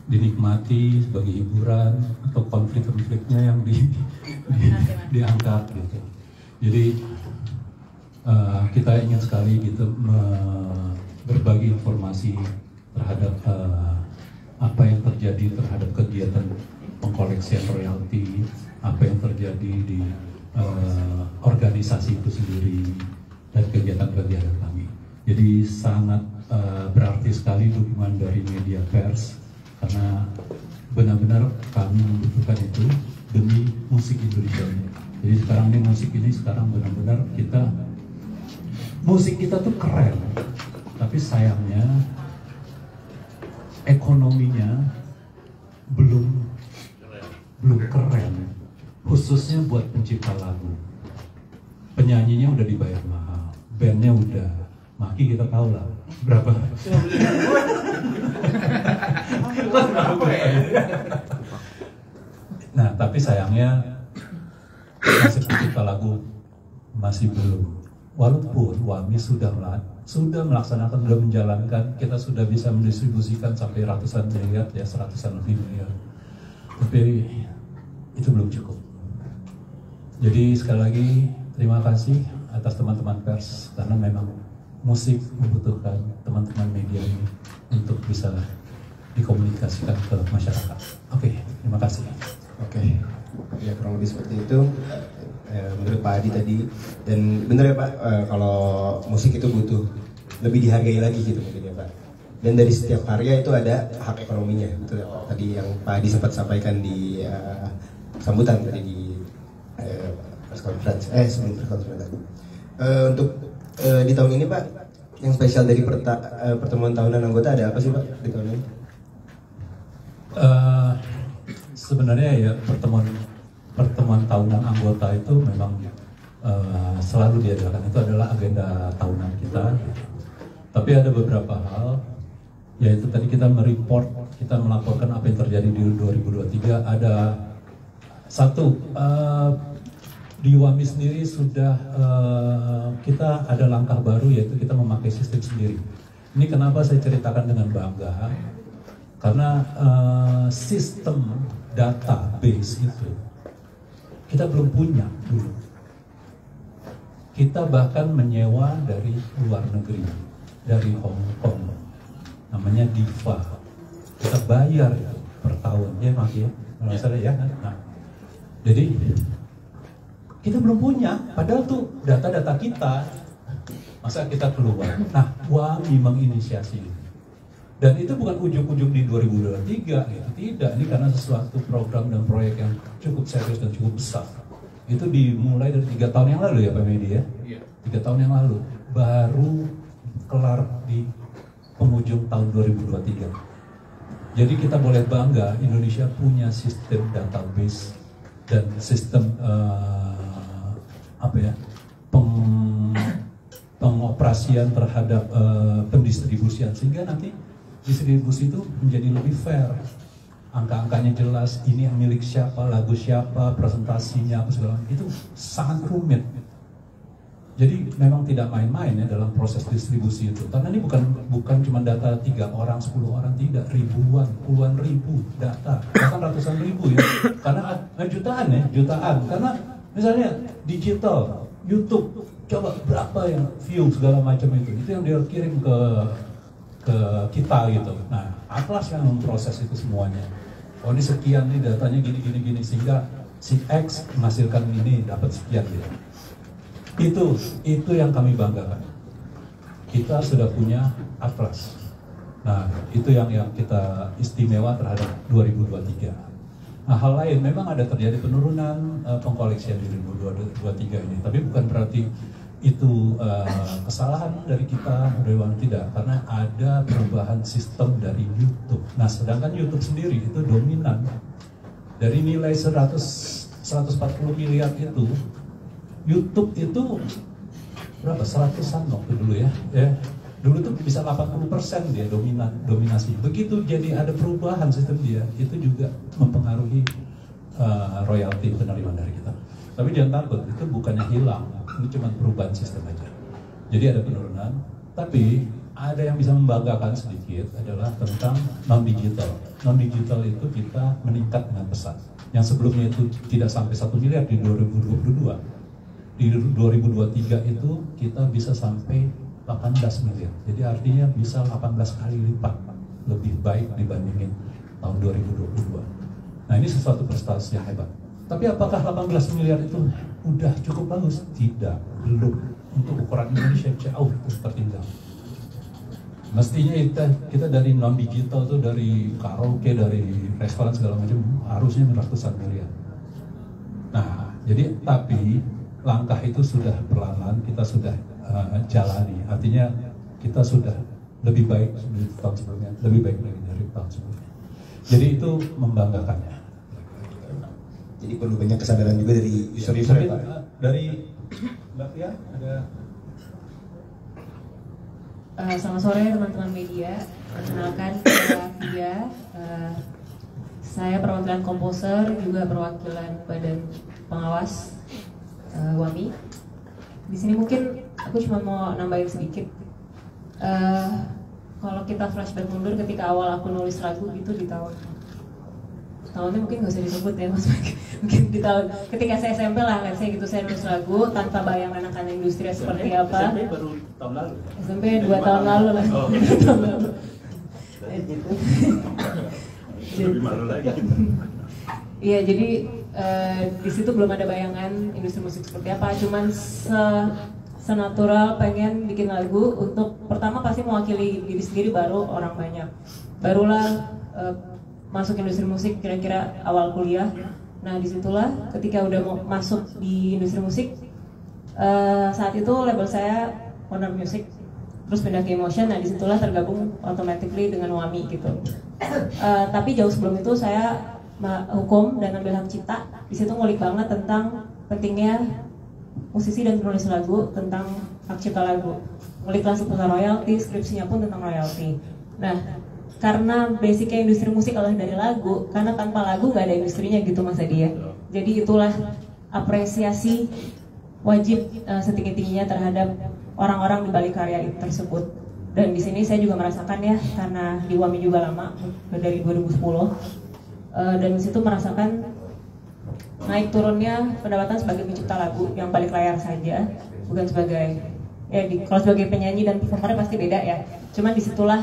dinikmati sebagai hiburan atau konflik-konfliknya yang diangkat gitu. Jadi kita ingin sekali gitu berbagi informasi terhadap apa yang terjadi terhadap kegiatan pengkoleksian royalti, apa yang terjadi di organisasi itu sendiri dan kegiatan-kegiatan kami. Jadi sangat berarti sekali dukungan dari media pers karena benar-benar kami membutuhkan itu demi musik Indonesia ini. Jadi sekarang ini musik ini sekarang benar-benar musik kita tuh keren, tapi sayangnya ekonominya belum keren, khususnya buat pencipta lagu. Penyanyinya udah dibayar mahal, bandnya udah, Maki kita tahu lah berapa. Nah, tapi sayangnya masih pencipta lagu masih belum. Walaupun WAMI sudah melaksanakan, sudah menjalankan, kita sudah bisa mendistribusikan sampai ratusan miliar, ya seratusan lebih miliar. Tapi itu belum cukup. Jadi sekali lagi terima kasih atas teman-teman pers karena memang musik membutuhkan teman-teman media ini untuk bisa dikomunikasikan ke masyarakat. Oke, terima kasih. Oke, ya kurang lebih seperti itu menurut Pak Adi tadi. Dan benar ya Pak, kalau musik itu butuh lebih dihargai lagi gitu mungkin ya Pak. Dan dari setiap karya itu ada hak ekonominya, betul ya Pak. Tadi yang Pak Adi sempat sampaikan di sambutan tadi di press conference, sebelum press conference tadi. Untuk di tahun ini Pak, yang spesial dari pertemuan tahunan anggota ada apa sih Pak di tahun ini? Sebenarnya ya pertemuan tahunan anggota itu memang selalu diadakan, itu adalah agenda tahunan kita. Tapi ada beberapa hal, yaitu tadi kita kita melaporkan apa yang terjadi di 2023. Ada satu, di WAMI sendiri sudah kita ada langkah baru, yaitu kita memakai sistem sendiri. Ini kenapa saya ceritakan dengan bangga, karena sistem database itu kita belum punya dulu. Kita bahkan menyewa dari luar negeri, dari Hong Kong, namanya Diva. Kita bayar itu per tahun, ya Mak ya, masalah ya. Nah, jadi kita belum punya, padahal tuh data-data kita, masa kita keluar. Nah, WAMI menginisiasi itu. Dan itu bukan ujuk-ujuk di 2023, gitu. Tidak, ini karena sesuatu program dan proyek yang cukup serius dan cukup besar. Itu dimulai dari 3 tahun yang lalu ya Pak Medi ya? 3 tahun yang lalu, baru kelar di penghujung tahun 2023. Jadi kita boleh bangga, Indonesia punya sistem database dan sistem pengoperasian terhadap pendistribusian, sehingga nanti distribusi itu menjadi lebih fair, angka-angkanya jelas, ini yang milik siapa, lagu siapa, presentasinya apa segala macam. Itu sangat rumit. Jadi memang tidak main-main ya dalam proses distribusi itu, karena ini bukan cuma data 3 orang, 10 orang, tidak, ribuan, puluhan ribu data, bahkan ratusan ribu ya, karena jutaan, karena misalnya digital, YouTube, coba berapa yang view segala macam itu yang dia kirim ke kita gitu. Nah, Atlas yang memproses itu semuanya. Oh ini sekian nih datanya gini, sehingga si X menghasilkan ini dapat sekian gitu. Itu yang kami banggakan. Kita sudah punya Atlas. Nah, itu yang kita istimewa terhadap 2023. Nah, hal lain memang ada terjadi penurunan pengkoleksian di 2023 ini, tapi bukan berarti itu kesalahan dari kita, tidak, karena ada perubahan sistem dari YouTube. Nah, sedangkan YouTube sendiri itu dominan dari nilai 140 miliar itu, YouTube itu berapa? 100-an waktu dulu ya. Dulu tuh bisa 80% dia dominasi. Begitu jadi ada perubahan sistem dia, itu juga mempengaruhi royalti penerimaan dari kita. Tapi jangan takut, itu bukannya hilang, ini cuma perubahan sistem aja. Jadi ada penurunan, tapi ada yang bisa membanggakan sedikit adalah tentang non-digital. Non-digital itu kita meningkat dengan pesat. Yang sebelumnya itu tidak sampai 1 miliar di 2022. Di 2023 itu kita bisa sampai 18 miliar. Jadi artinya bisa 18 kali lipat lebih baik dibandingin tahun 2022. Nah ini sesuatu prestasi yang hebat. Tapi apakah 18 miliar itu udah cukup bagus? Tidak, belum. Untuk ukuran Indonesia jauh tertinggal. Mestinya kita dari non-digital tuh, dari karaoke, dari restoran segala macam harusnya ratusan miliar. Nah, jadi tapi langkah itu sudah perlahan kita sudah jalani. Artinya kita sudah lebih baik dari tahun sebelumnya, lebih baik lagi dari tahun sebelumnya. Jadi itu membanggakannya. Jadi perlu banyak kesadaran juga dari user-user ya, Pak. Dari Mbak Tia ada. Selamat sore teman-teman media. Perkenalkan saya Tia. Saya perwakilan komposer, juga perwakilan Badan Pengawas WAMI. Di sini mungkin aku cuma mau nambahin sedikit. Kalau kita flashback mundur ketika awal aku nulis lagu gitu di tahunnya mungkin nggak usah disebut ya Mas. Mungkin di tahun ketika saya SMP lah, saya gitu, saya nulis lagu tanpa bayangan akan industri seperti apa. SMP baru tahun lalu. SMP 2 tahun lalu lah. Oh. 2 tahun lalu. Gitu. Lebih malu lagi. Iya, jadi di situ belum ada bayangan industri musik seperti apa. Cuman senatural pengen bikin lagu untuk pertama pasti mewakili diri sendiri, baru orang banyak. Barulah masuk industri musik kira-kira awal kuliah. Nah disitulah ketika udah mau masuk di industri musik, saat itu label saya Honor Music, terus pindah ke Emotion. Nah disitulah tergabung automatically dengan WAMI gitu. Tapi jauh sebelum itu saya hukum dan ambil hak cipta. Di situ ngulik banget tentang pentingnya musisi dan penulis lagu, tentang hak cipta lagu. Nguliklah seputar royalti, skripsinya pun tentang royalti. Nah karena basicnya industri musik adalah dari lagu, karena tanpa lagu nggak ada industrinya gitu Mas Adi ya. Jadi itulah apresiasi wajib setinggi-tingginya terhadap orang-orang di balik karya itu tersebut. Dan di sini saya juga merasakan ya, karena di WAMI juga lama, dari 2010, dan di situ merasakan naik turunnya pendapatan sebagai pencipta lagu yang balik layar saja, bukan sebagai kalau sebagai penyanyi dan performer pasti beda ya. Cuman disitulah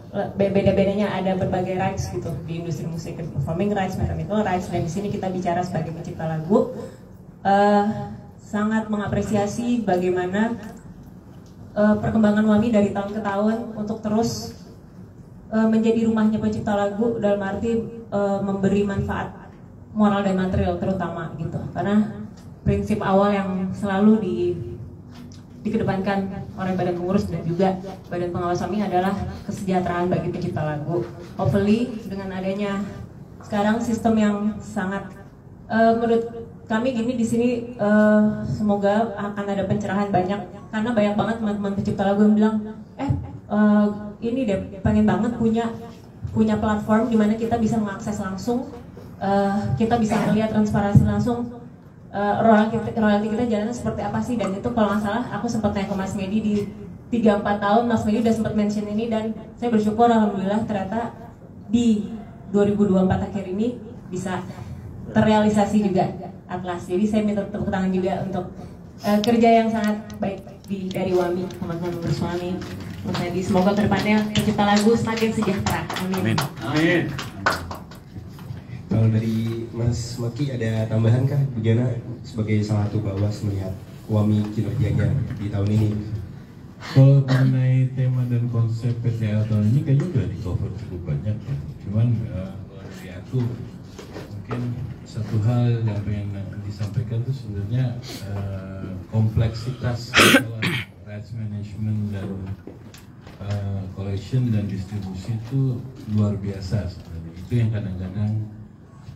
beda-bedanya, ada berbagai rights gitu di industri musik, performing rights, mechanical rights, dan di sini kita bicara sebagai pencipta lagu. Sangat mengapresiasi bagaimana perkembangan WAMI dari tahun ke tahun untuk terus menjadi rumahnya pencipta lagu, dalam arti memberi manfaat moral dan material terutama gitu. Karena prinsip awal yang selalu dikedepankan oleh Badan Pengurus dan juga Badan Pengawas WAMI adalah kesejahteraan bagi pencipta lagu. Hopefully dengan adanya sekarang sistem yang sangat menurut kami gini di sini, semoga akan ada pencerahan banyak, karena banyak banget teman-teman pencipta lagu yang bilang ini deh pengen banget punya platform di mana kita bisa mengakses langsung, kita bisa melihat transparansi langsung royalti kita jalannya seperti apa sih. Dan itu kalau nggak salah aku sempat tanya ke Mas Medi di 3-4 tahun, Mas Medi udah sempat mention ini, dan saya bersyukur alhamdulillah ternyata di 2024 akhir ini bisa terrealisasi juga Atlas. Jadi saya minta tepuk tangan juga untuk kerja yang sangat baik dari WAMI, teman-teman pengurus WAMI. Mas Medi, semoga kedepannya pencipta lagu semakin sejahtera. Amin. Amin. Kalau dari Mas Maki ada tambahan kah, Bu Jana, sebagai salah satu bawas melihat WAMI kinerjanya di tahun ini? Kalau mengenai tema dan konsep PTL tahun ini kayaknya udah di cover cukup banyak ya. Cuman kalau dari aku mungkin satu hal yang pengen disampaikan itu sebenarnya kompleksitas masalah rights management dan collection dan distribusi itu luar biasa sebenarnya. Itu yang kadang-kadang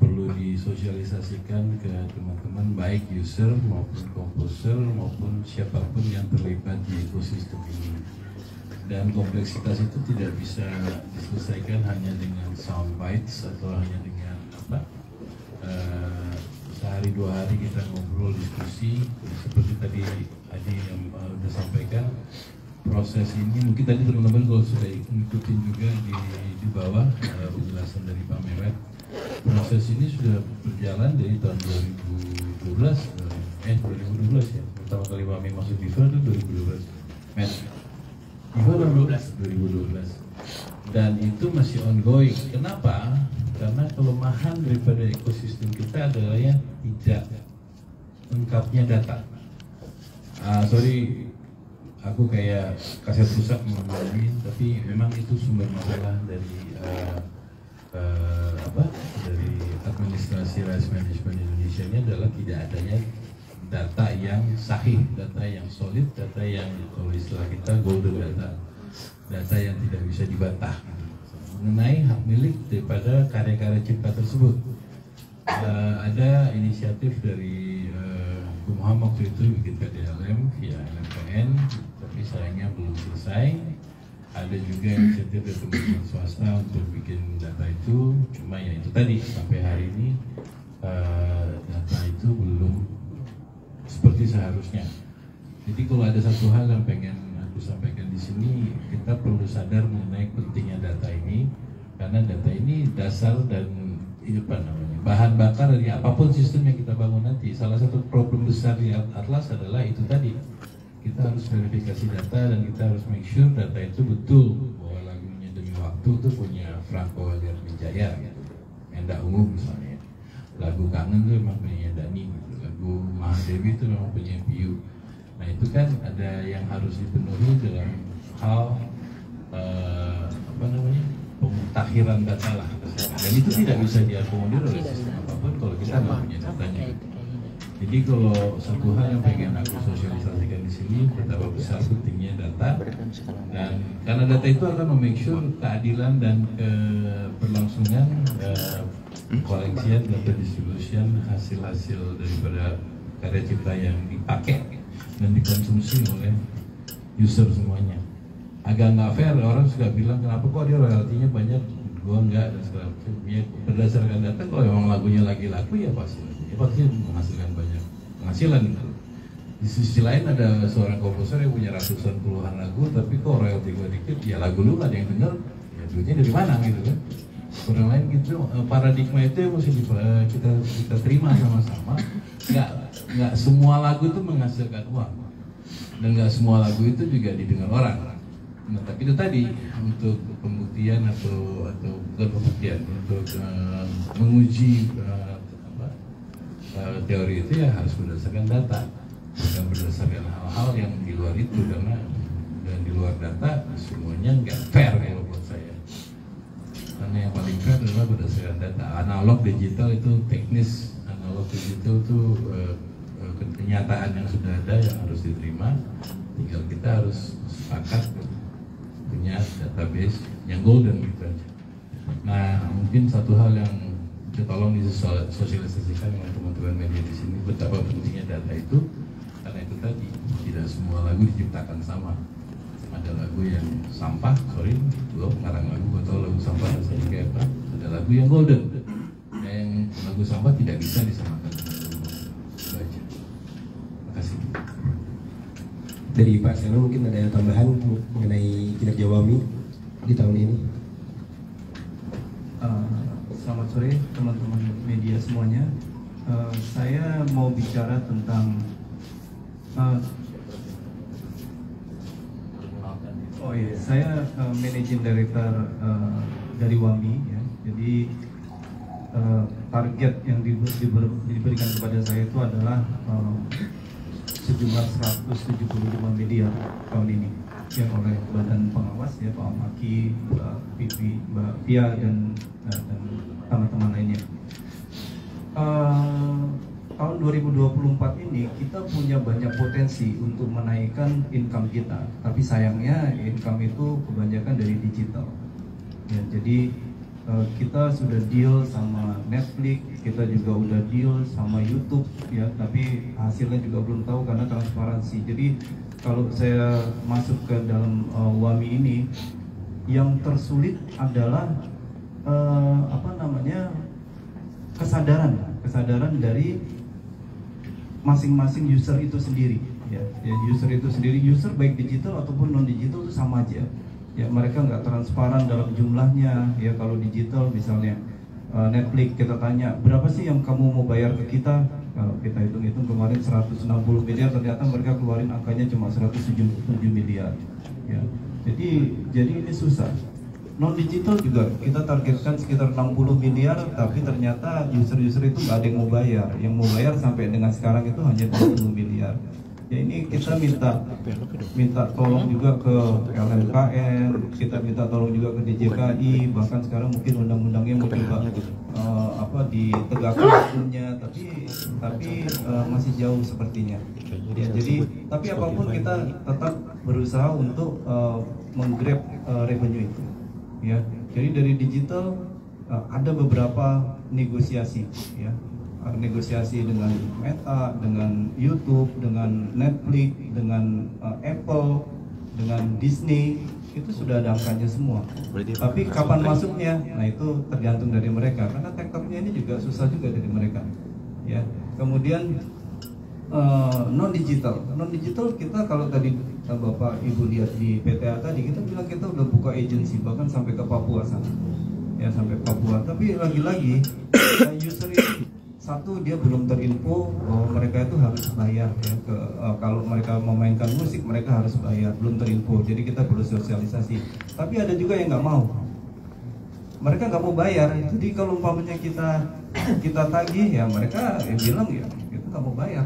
perlu disosialisasikan ke teman-teman, baik user maupun komposer maupun siapapun yang terlibat di ekosistem ini. Dan kompleksitas itu tidak bisa diselesaikan hanya dengan soundbites atau hanya dengan sehari 2 hari kita ngobrol diskusi seperti tadi Adi yang sudah sampaikan. proses ini mungkin tadi teman-teman kalau sudah ngikutin juga di bawah penjelasan dari Pak Meret, proses ini sudah berjalan dari tahun 2012 ya, pertama kali Wami masuk FIFA itu 2012 FIFA 2012 dan itu masih ongoing. Kenapa? Karena kelemahan daripada ekosistem kita adalah yang tidak lengkapnya data. Sorry, aku kayak kaset rusak ngomongin, tapi memang itu sumber masalah dari dari administrasi rights management Indonesia ini adalah tidak adanya data yang sahih, data yang solid, data yang kalau istilah kita golden data yang tidak bisa dibantah mengenai hak milik daripada karya-karya cipta tersebut. Ada inisiatif dari Muhammad waktu itu bikin PDLM via LMPN, tapi sayangnya belum selesai. Ada juga inisiatif dari teman-teman swasta untuk bikin data itu, cuma ya itu tadi sampai hari ini data itu belum seperti seharusnya. Jadi kalau ada satu hal yang pengen aku sampaikan di sini, kita perlu sadar mengenai pentingnya data ini, karena data ini dasar dan bahan bakar dari apapun sistem yang kita bangun nanti. Salah satu problem besar di Atlas adalah itu tadi, kita harus verifikasi data dan kita harus make sure data itu betul bahwa lagunya Demi Waktu itu punya Franco Wijaya, Endah Ungu misalnya. Lagu Kangen itu memang punya Dani, lagu Mahadewi itu memang punya Piu. Nah itu kan ada yang harus dipenuhi dalam hal pemutakhiran data lah, dan itu tidak bisa diakomodir oleh sistem apapun kalau kita nggak punya datanya. Jadi kalau satu hal yang pengen aku sosialisasikan di sini, betapa besar pentingnya data, dan karena data itu akan make sure keadilan dan keberlangsungan koleksian dan pendistribusian hasil-hasil daripada karya cipta yang dipakai dan dikonsumsi oleh user semuanya. Agak nggak fair, orang suka bilang kenapa kok dia royaltinya banyak, gua enggak, dan segala macam. Ya, berdasarkan data kalau memang lagunya lagi laku ya pasti menghasilkan banyak penghasilan gitu. Di sisi lain ada seorang komposer yang punya ratusan puluhan lagu, tapi kok royalti gua dikit, ya lagu lu nggak ada yang denger, ya duitnya dari mana gitu kan? Orang lain gitu, paradigma itu yang mesti kita terima sama-sama. Nggak semua lagu itu menghasilkan uang, dan nggak semua lagu itu juga didengar orang. Nah, tapi itu tadi untuk pembuktian atau bukan pembuktian, untuk menguji teori itu ya harus berdasarkan data, bukan berdasarkan hal-hal yang di luar itu, karena dan di luar data semuanya nggak fair ya buat saya. Karena yang paling fair adalah berdasarkan data. Analog digital itu teknis, analog digital itu kenyataan yang sudah ada yang harus diterima, tinggal kita harus sepakat punya database yang golden gitu aja. Nah, mungkin satu hal yang kita tolong disosialisasikan dengan teman-teman media di sini, betapa pentingnya data itu, karena itu tadi tidak semua lagu diciptakan sama. Ada lagu yang sampah, lo ngarang lagu atau lagu sampah rasanya kayak apa? Ada lagu yang golden, yang lagu sampah tidak bisa disamakan dengan lagu golden. Itu aja. Terima kasih. Dari Pak Seno mungkin ada tambahan mengenai kinerja Wami di tahun ini. Selamat sore teman-teman media semuanya. Saya mau bicara tentang saya managing director dari Wami ya. Jadi target yang diberikan kepada saya itu adalah sejumlah 175 media tahun ini yang oleh Badan Pengawas ya, Pak Maki, Mbak Pipi, Mbak Pia dan teman-teman lainnya. Tahun 2024 ini kita punya banyak potensi untuk menaikkan income kita, tapi sayangnya income itu kebanyakan dari digital. Ya, jadi kita sudah deal sama Netflix, kita juga udah deal sama YouTube ya, tapi hasilnya juga belum tahu karena transparansi. Jadi kalau saya masuk ke dalam Wami ini, yang tersulit adalah kesadaran dari masing-masing user itu sendiri. Ya user itu sendiri, user baik digital ataupun non digital itu sama aja. Ya mereka nggak transparan dalam jumlahnya. Ya kalau digital misalnya Netflix kita tanya berapa sih yang kamu mau bayar ke kita, kalau kita hitung-hitung kemarin 160 miliar, ternyata mereka keluarin angkanya cuma 107 miliar. Ya jadi ini susah. Non digital juga kita targetkan sekitar 60 miliar, tapi ternyata user-user itu nggak ada yang mau bayar. Yang mau bayar sampai dengan sekarang itu hanya 20 miliar. Ya ini kita minta tolong juga ke LMKN, kita minta tolong juga ke DJKI, bahkan sekarang mungkin undang-undangnya mau coba ditegakkan hukumnya, tapi masih jauh sepertinya. Ya, jadi tapi apapun kita tetap berusaha untuk menggrab revenue itu. Ya, jadi dari digital ada beberapa negosiasi, ya. Negosiasi dengan Meta, dengan YouTube, dengan Netflix, dengan Apple, dengan Disney, itu sudah ada angkanya semua. Tapi kapan masuknya? Nah itu tergantung dari mereka, karena tektornya ini juga susah juga dari mereka. Ya, kemudian non digital kita kalau tadi Bapak Ibu lihat di PTA tadi, kita bilang kita udah buka agensi bahkan sampai ke Papua sana, ya sampai Papua. Tapi lagi-lagi user ini satu, dia belum terinfo bahwa mereka itu harus bayar ya, kalau mereka memainkan musik mereka harus bayar, belum terinfo, jadi kita perlu sosialisasi. Tapi ada juga yang nggak mau, mereka nggak mau bayar, jadi kalau umpamanya kita tagih ya mereka bilang ya kita nggak mau bayar.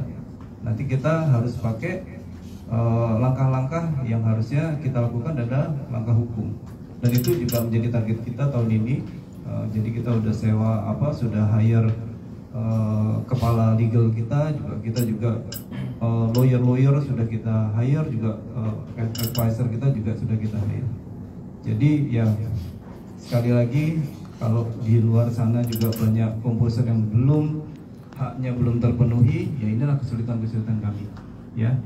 Nanti kita harus pakai langkah-langkah yang harusnya kita lakukan adalah langkah hukum, dan itu juga menjadi target kita tahun ini. Jadi kita udah sewa sudah hire kepala legal kita juga lawyer sudah kita hire juga, advisor kita juga sudah kita hire. Jadi ya sekali lagi, kalau di luar sana juga banyak komposer yang haknya belum terpenuhi, ya inilah kesulitan kami, ya.